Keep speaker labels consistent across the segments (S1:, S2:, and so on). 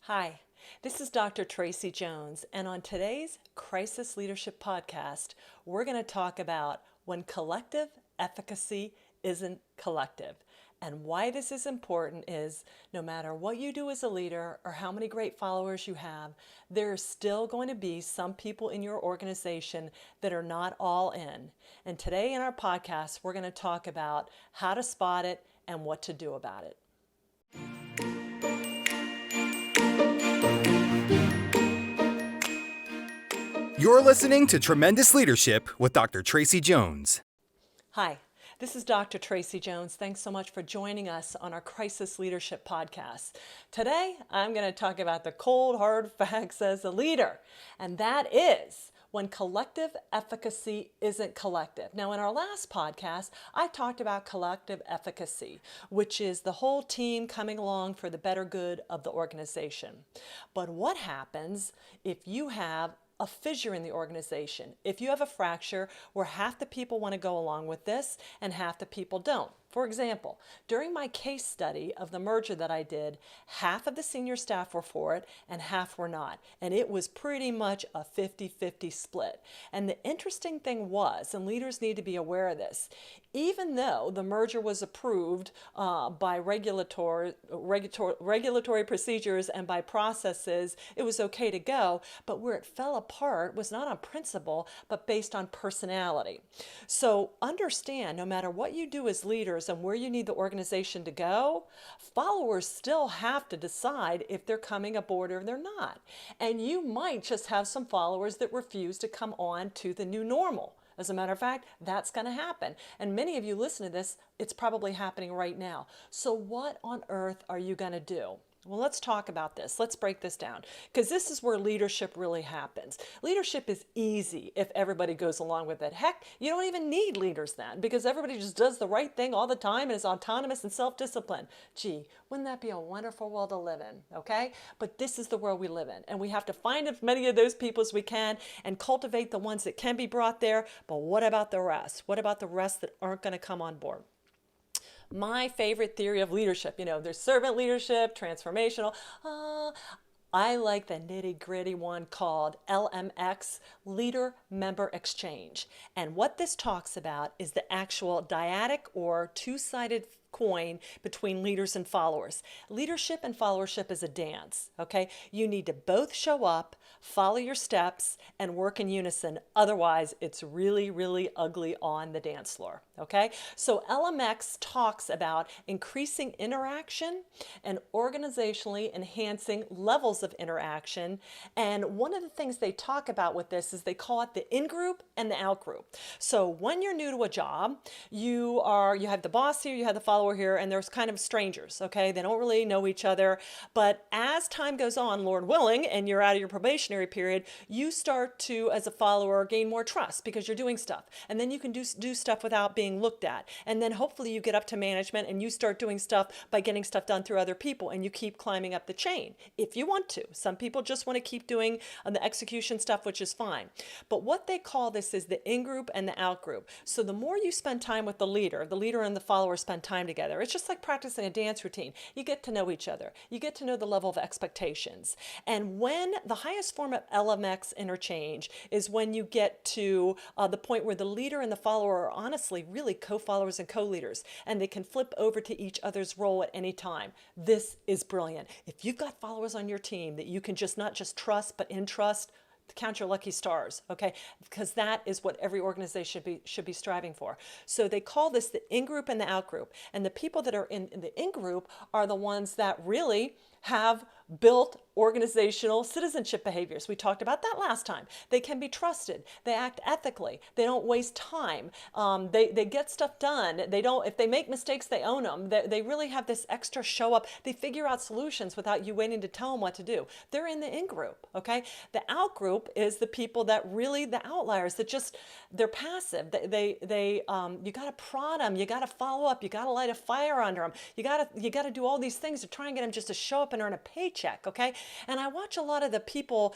S1: Hi, this is Dr. Tracey Jones, and on today's Crisis Leadership Podcast, we're going to talk about when collective efficacy isn't collective. And why this is important is no matter what you do as a leader or how many great followers you have, there's still going to be some people in your organization that are not all in. And today in our podcast, we're going to talk about how to spot it and what to do about it.
S2: You're listening to Tremendous Leadership with Dr. Tracey Jones.
S1: Hi, this is Dr. Tracey Jones. Thanks so much for joining us on our Crisis Leadership Podcast. Today, I'm going to talk about the cold, hard facts as a leader, and that is when collective efficacy isn't collective. Now, in our last podcast, I talked about collective efficacy, which is the whole team coming along for the better good of the organization. But what happens if you have a fissure in the organization? If you have a fracture where half the people want to go along with this and half the people don't. For example, during my case study of the merger that I did, half of the senior staff were for it and half were not. And it was pretty much a 50-50 split. And the interesting thing was, and leaders need to be aware of this, even though the merger was approved by regulatory procedures and by processes, it was okay to go. But where it fell apart was not on principle, but based on personality. So understand, no matter what you do as leaders and where you need the organization to go, followers still have to decide if they're coming aboard or they're not. And you might just have some followers that refuse to come on to the new normal. As a matter of fact, that's going to happen. And many of you listen to this, it's probably happening right now. So what on earth are you going to do? Well, let's talk about this. Let's break this down, because this is where leadership really happens. Leadership is easy if everybody goes along with it. Heck, you don't even need leaders then, because everybody just does the right thing all the time and is autonomous and self-disciplined. Gee, wouldn't that be a wonderful world to live in, okay? But this is the world we live in, and we have to find as many of those people as we can and cultivate the ones that can be brought there. But what about the rest? What about the rest that aren't going to come on board? My favorite theory of leadership, there's servant leadership, transformational. I like the nitty-gritty one called LMX, Leader Member Exchange. And what this talks about is the actual dyadic or two-sided coin between leaders and followers. Leadership and followership is a dance, okay? You need to both show up, follow your steps, and work in unison. Otherwise, it's really, really ugly on the dance floor, okay? So LMX talks about increasing interaction and organizationally enhancing levels of interaction. And one of the things they talk about with this is they call it the in-group and the out-group. So when you're new to a job, you have the boss here, you have the follower here, and there's kind of strangers, okay? They don't really know each other. But as time goes on, Lord willing, and you're out of your probationary period, you start to, as a follower, gain more trust because you're doing stuff. And then you can do stuff without being looked at. And then hopefully you get up to management and you start doing stuff by getting stuff done through other people, and you keep climbing up the chain if you want to. Some people just want to keep doing the execution stuff, which is fine. But what they call this is the in-group and the out-group. So the more you spend time with the leader and the follower spend time together. It's just like practicing a dance routine. You get to know each other. You get to know the level of expectations. And when the highest form of LMX interchange is when you get to the point where the leader and the follower are honestly really co-followers and co-leaders, and they can flip over to each other's role at any time. This is brilliant. If you've got followers on your team that you can just not just trust, but entrust, count your lucky stars, okay? Because that is what every organization should be striving for. So they call this the in-group and the out-group. And the people that are in the in-group are the ones that really have built organizational citizenship behaviors. We talked about that last time. They can be trusted. They act ethically. They don't waste time. They get stuff done. If they make mistakes, they own them. They really have this extra show up. They figure out solutions without you waiting to tell them what to do. They're in the in-group, okay? The out-group is the people that really, the outliers that just, they're passive. You got to prod them. You got to follow up. You got to light a fire under them. You got to do all these things to try and get them just to show up and earn a paycheck, okay? And I watch a lot of the people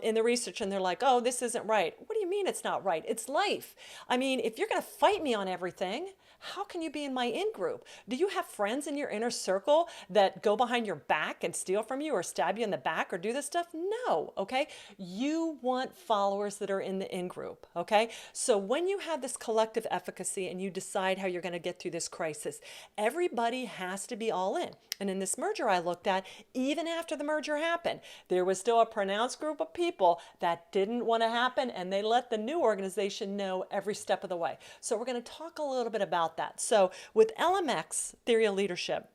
S1: in the research, and they're like, oh, this isn't right. What do you mean it's not right? It's life. I mean, if you're going to fight me on everything, how can you be in my in group? Do you have friends in your inner circle that go behind your back and steal from you or stab you in the back or do this stuff? No, okay? You want followers that are in the in group, okay? So when you have this collective efficacy and you decide how you're going to get through this crisis, everybody has to be all in. And in this merger I looked at, even after the merger happened, there was still a pronounced group of people that didn't want to happen, and they let the new organization know every step of the way. So we're going to talk a little bit about that. So with LMX, theory of leadership,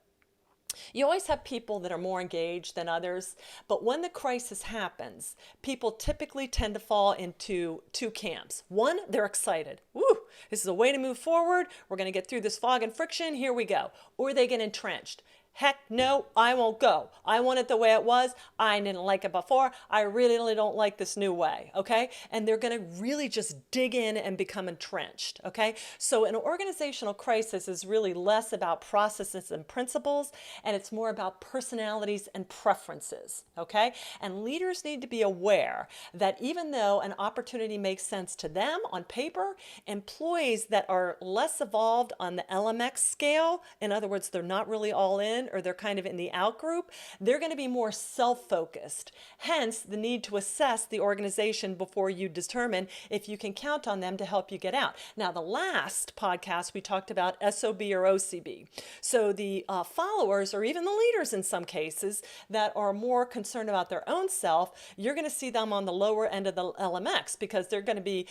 S1: you always have people that are more engaged than others, but when the crisis happens, people typically tend to fall into two camps. One, they're excited. Woo, this is a way to move forward. We're going to get through this fog and friction. Here we go. Or they get entrenched. Heck no, I won't go. I want it the way it was. I didn't like it before. I really don't like this new way, okay? And they're going to really just dig in and become entrenched, okay? So an organizational crisis is really less about processes and principles, and it's more about personalities and preferences, okay? And leaders need to be aware that even though an opportunity makes sense to them on paper, employees that are less evolved on the LMX scale, in other words, they're not really all in, or they're kind of in the out group, they're going to be more self-focused. Hence, the need to assess the organization before you determine if you can count on them to help you get out. Now, the last podcast, we talked about SOB or OCB. So the followers, or even the leaders in some cases, that are more concerned about their own self, you're going to see them on the lower end of the LMX because they're going to be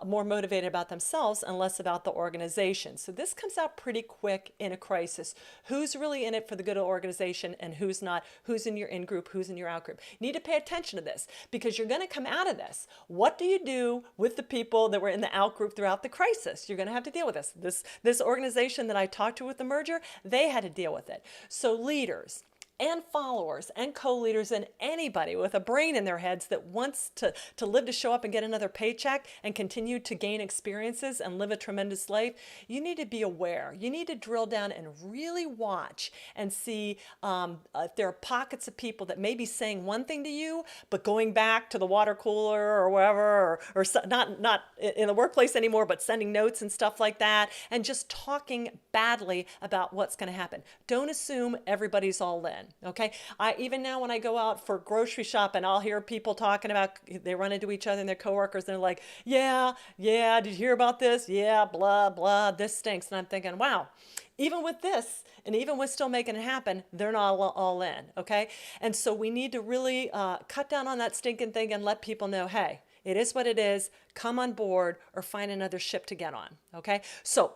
S1: more motivated about themselves and less about the organization. So this comes out pretty quick in a crisis. Who's really in it for the good of the organization and who's not, who's in your in group, who's in your out group. You need to pay attention to this because you're going to come out of this. What do you do with the people that were in the out group throughout the crisis? You're going to have to deal with this. This organization that I talked to with the merger, they had to deal with it. So leaders and followers and co-leaders and anybody with a brain in their heads that wants to live to show up and get another paycheck and continue to gain experiences and live a tremendous life, you need to be aware. You need to drill down and really watch and see if there are pockets of people that may be saying one thing to you, but going back to the water cooler or wherever, or not in the workplace anymore, but sending notes and stuff like that, and just talking badly about what's going to happen. Don't assume everybody's all in. Okay. Even now when I go out for grocery shopping, I'll hear people talking about, they run into each other and their coworkers, and they're like, yeah, did you hear about this? Yeah, blah, blah, this stinks. And I'm thinking, wow, even with this, and even with still making it happen, they're not all in. Okay. And so we need to really cut down on that stinking thing and let people know, hey, it is what it is. Come on board or find another ship to get on. Okay. So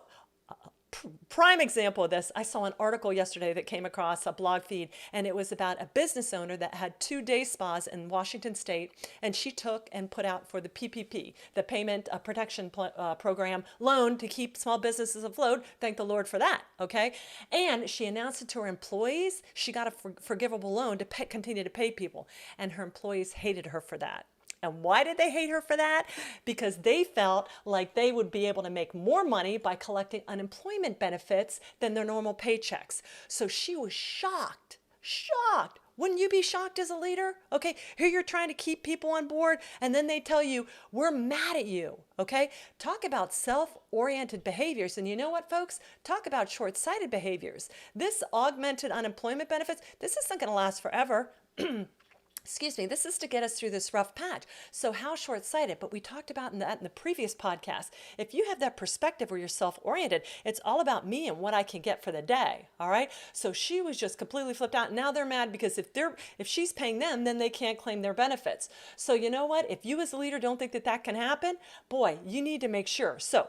S1: prime example of this, I saw an article yesterday that came across a blog feed, and it was about a business owner that had 2 day spas in Washington State, and she took and put out for the PPP, the Payment Protection Program loan to keep small businesses afloat. Thank the Lord for that, okay? And she announced it to her employees. She got a forgivable loan to continue to pay people, and her employees hated her for that. And why did they hate her for that? Because they felt like they would be able to make more money by collecting unemployment benefits than their normal paychecks. So she was shocked. Wouldn't you be shocked as a leader? Okay, here you're trying to keep people on board, and then they tell you, we're mad at you. Okay, talk about self-oriented behaviors. And you know what, folks? Talk about short-sighted behaviors. This augmented unemployment benefits, this isn't going to last forever. Excuse me, this is to get us through this rough patch. So how short-sighted? But we talked about that in the previous podcast. If you have that perspective where you're self-oriented, it's all about me and what I can get for the day, all right? So she was just completely flipped out. Now they're mad because if she's paying them, then they can't claim their benefits. So you know what? If you as a leader don't think that can happen, boy, you need to make sure. So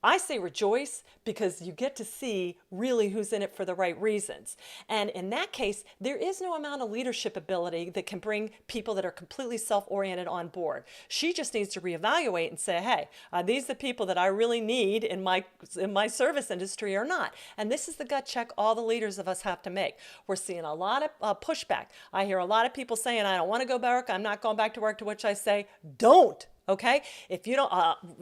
S1: I say rejoice because you get to see really who's in it for the right reasons. And in that case, there is no amount of leadership ability that can bring people that are completely self-oriented on board. She just needs to reevaluate and say, hey, are these the people that I really need in my service industry or not? And this is the gut check all the leaders of us have to make. We're seeing a lot of pushback. I hear a lot of people saying, I don't want to go back to work. I'm not going back to work, to which I say, don't. Okay, if you don't,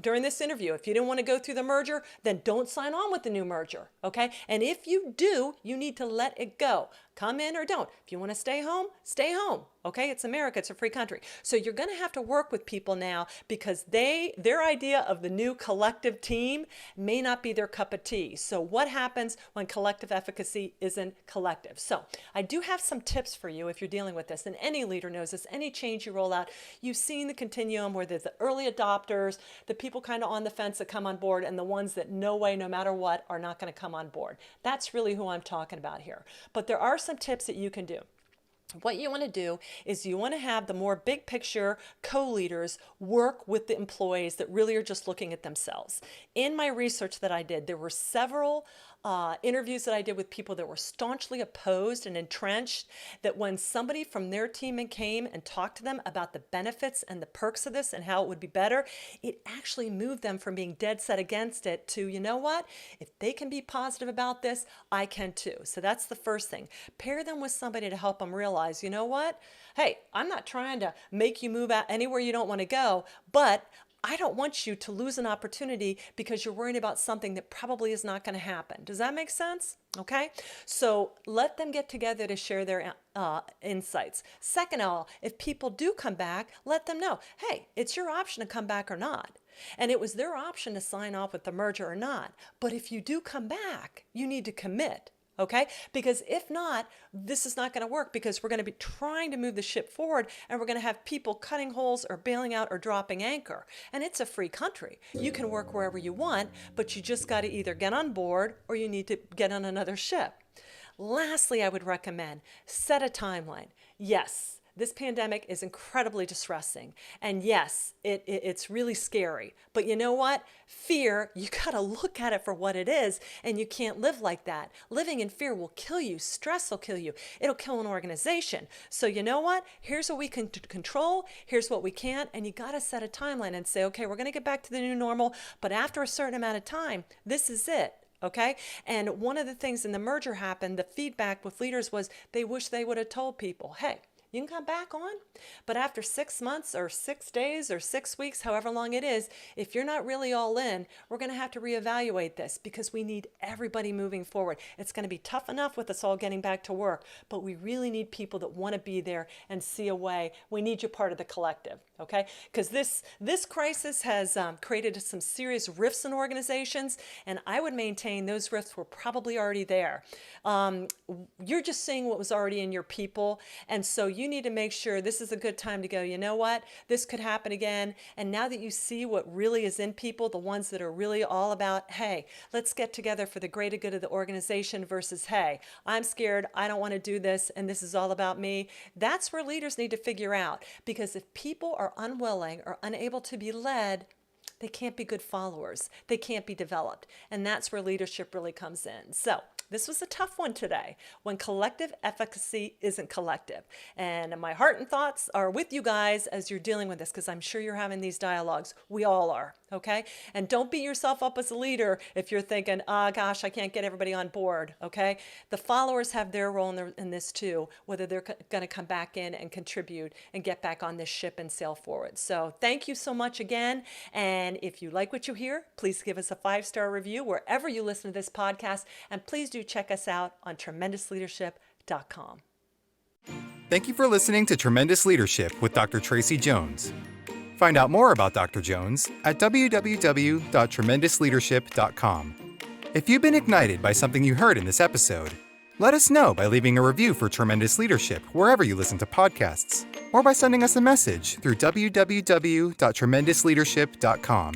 S1: during this interview, if you didn't want to go through the merger, then don't sign on with the new merger. Okay, and if you do, you need to let it go. Come in or don't. If you want to stay home, stay home. Okay, it's America, it's a free country. So you're going to have to work with people now because their idea of the new collective team may not be their cup of tea. So what happens when collective efficacy isn't collective? So I do have some tips for you if you're dealing with this, and any leader knows this. Any change you roll out, you've seen the continuum where there's the early adopters, the people kind of on the fence that come on board, and the ones that no way, no matter what, are not going to come on board. That's really who I'm talking about here. But there are some tips that you can do. What you want to do is you want to have the more big picture co-leaders work with the employees that really are just looking at themselves. In my research that I did, there were several interviews that I did with people that were staunchly opposed and entrenched, that when somebody from their team came and talked to them about the benefits and the perks of this and how it would be better, it actually moved them from being dead set against it to, you know what, if they can be positive about this, I can too. So that's the first thing. Pair them with somebody to help them realize, you know what, hey, I'm not trying to make you move out anywhere you don't want to go, but I don't want you to lose an opportunity because you're worried about something that probably is not going to happen. Does that make sense? Okay, so let them get together to share their insights. Second of all, if people do come back, let them know, hey, it's your option to come back or not. And it was their option to sign off with the merger or not. But if you do come back, you need to commit. Okay? Because if not, this is not going to work because we're going to be trying to move the ship forward and we're going to have people cutting holes or bailing out or dropping anchor. And it's a free country. You can work wherever you want, but you just got to either get on board or you need to get on another ship. Lastly, I would recommend set a timeline. Yes. This pandemic is incredibly distressing. And yes, it's really scary. But you know what? Fear, you got to look at it for what it is, and you can't live like that. Living in fear will kill you. Stress will kill you. It'll kill an organization. So you know what? Here's what we can control. Here's what we can't. And you got to set a timeline and say, okay, we're going to get back to the new normal, but after a certain amount of time, this is it. Okay. And one of the things in the merger happened, the feedback with leaders was they wish they would have told people, hey, you can come back on, but after 6 months or 6 days or 6 weeks, however long it is, if you're not really all in, we're going to have to reevaluate this because we need everybody moving forward. It's going to be tough enough with us all getting back to work, but we really need people that want to be there and see a way. We need you part of the collective, okay? Because this crisis has created some serious rifts in organizations, and I would maintain those rifts were probably already there. You're just seeing what was already in your people, and so you need to make sure this is a good time to go, you know what, this could happen again. And now that you see what really is in people, the ones that are really all about, hey, let's get together for the greater good of the organization versus, hey, I'm scared, I don't want to do this, and this is all about me. That's where leaders need to figure out, because if people are unwilling or unable to be led, they can't be good followers. They can't be developed. And that's where leadership really comes in. So this was a tough one today, when collective efficacy isn't collective. And my heart and thoughts are with you guys as you're dealing with this, because I'm sure you're having these dialogues. We all are, okay? And don't beat yourself up as a leader if you're thinking, gosh, I can't get everybody on board, okay? The followers have their role in this too, whether they're going to come back in and contribute and get back on this ship and sail forward. So thank you so much again. And if you like what you hear, please give us a 5-star review wherever you listen to this podcast. And please do check us out on tremendousleadership.com.
S2: Thank you for listening to Tremendous Leadership with Dr. Tracey Jones. Find out more about Dr. Jones at www.tremendousleadership.com. If you've been ignited by something you heard in this episode, let us know by leaving a review for Tremendous Leadership wherever you listen to podcasts, or by sending us a message through www.tremendousleadership.com.